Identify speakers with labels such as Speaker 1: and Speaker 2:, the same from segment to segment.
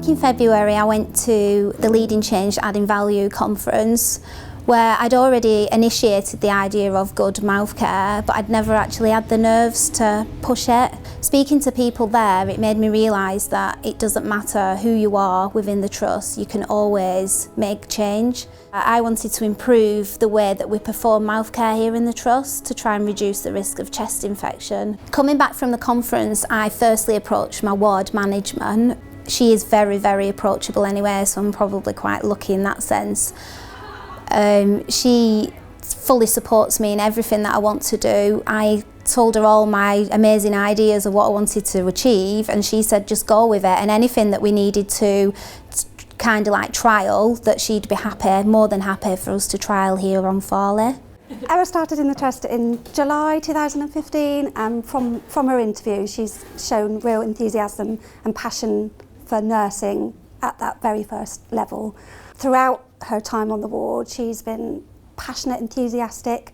Speaker 1: Back in February I went to the Leading Change Adding Value conference, where I'd already initiated the idea of good mouth care, but I'd never actually had the nerves to push it. Speaking to people there, it made me realise that it doesn't matter who you are within the trust, you can always make change. I wanted to improve the way that we perform mouth care here in the trust to try and reduce the risk of chest infection. Coming back from the conference, I firstly approached my ward management. She is very, very approachable anyway, so I'm probably quite lucky in that sense. She fully supports me in everything that I want to do. I told her all my amazing ideas of what I wanted to achieve, and she said just go with it, and anything that we needed to kind of like trial, that she'd be happy, more than happy for us to trial here on Farley.
Speaker 2: Emma started in the trust in July 2015, and from her interview she's shown real enthusiasm and passion for nursing at that very first level. Throughout her time on the ward, she's been passionate, enthusiastic,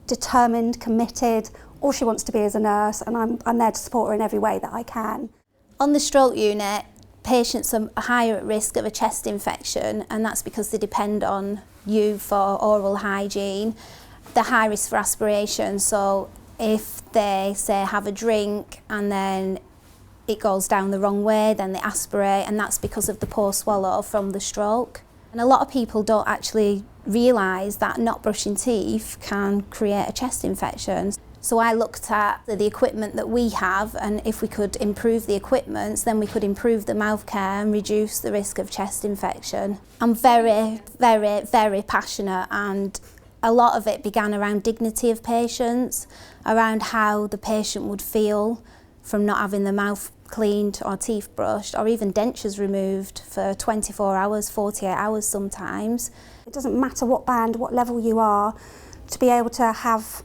Speaker 2: determined, committed. All she wants to be is a nurse, and I'm there to support her in every way that I can.
Speaker 1: On the stroke unit, patients are higher at risk of a chest infection, and that's because they depend on you for oral hygiene. They're high risk for aspiration, so if they say have a drink and then it goes down the wrong way, then they aspirate, and that's because of the poor swallow from the stroke. And a lot of people don't actually realise that not brushing teeth can create a chest infection. So I looked at the equipment that we have, and if we could improve the equipment, then we could improve the mouth care and reduce the risk of chest infection. I'm very, very, very passionate, and a lot of it began around dignity of patients, around how the patient would feel from not having the mouth cleaned or teeth brushed, or even dentures removed for 24 hours, 48 hours sometimes.
Speaker 2: It doesn't matter what band, what level you are, to be able to have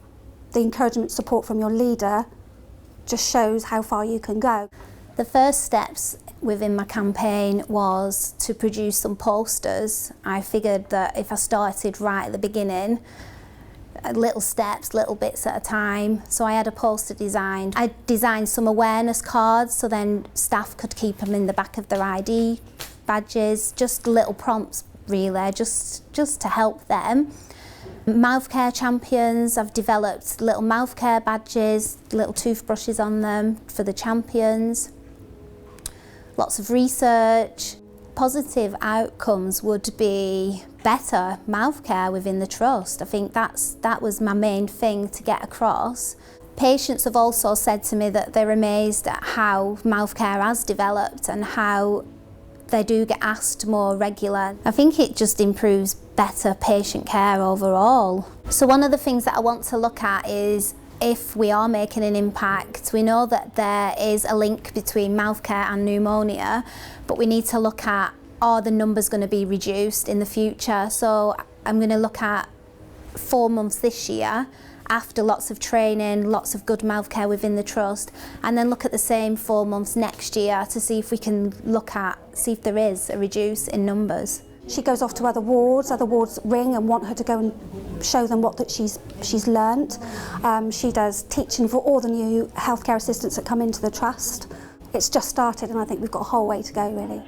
Speaker 2: the encouragement, support from your leader just shows how far you can go.
Speaker 1: The first steps within my campaign was to produce some posters. I figured that if I started right at the beginning, little steps, little bits at a time. So I had a poster designed. I designed some awareness cards so then staff could keep them in the back of their ID badges, just little prompts really, just to help them. Mouth care champions, I've developed little mouth care badges, little toothbrushes on them for the champions. Lots of research. Positive outcomes would be better mouth care within the trust. I think that was my main thing to get across. Patients have also said to me that they're amazed at how mouth care has developed and how they do get asked more regular. I think it just improves better patient care overall. So one of the things that I want to look at is if we are making an impact. We know that there is a link between mouth care and pneumonia, but we need to look at, are the numbers going to be reduced in the future? So I'm going to look at 4 months this year, after lots of training, lots of good mouth care within the trust, and then look at the same 4 months next year to see if we can see if there is a reduce in numbers.
Speaker 2: She goes off to other wards ring and want her to go and show them what she's learnt. She does teaching for all the new healthcare assistants that come into the trust. It's just started, and I think we've got a whole way to go really.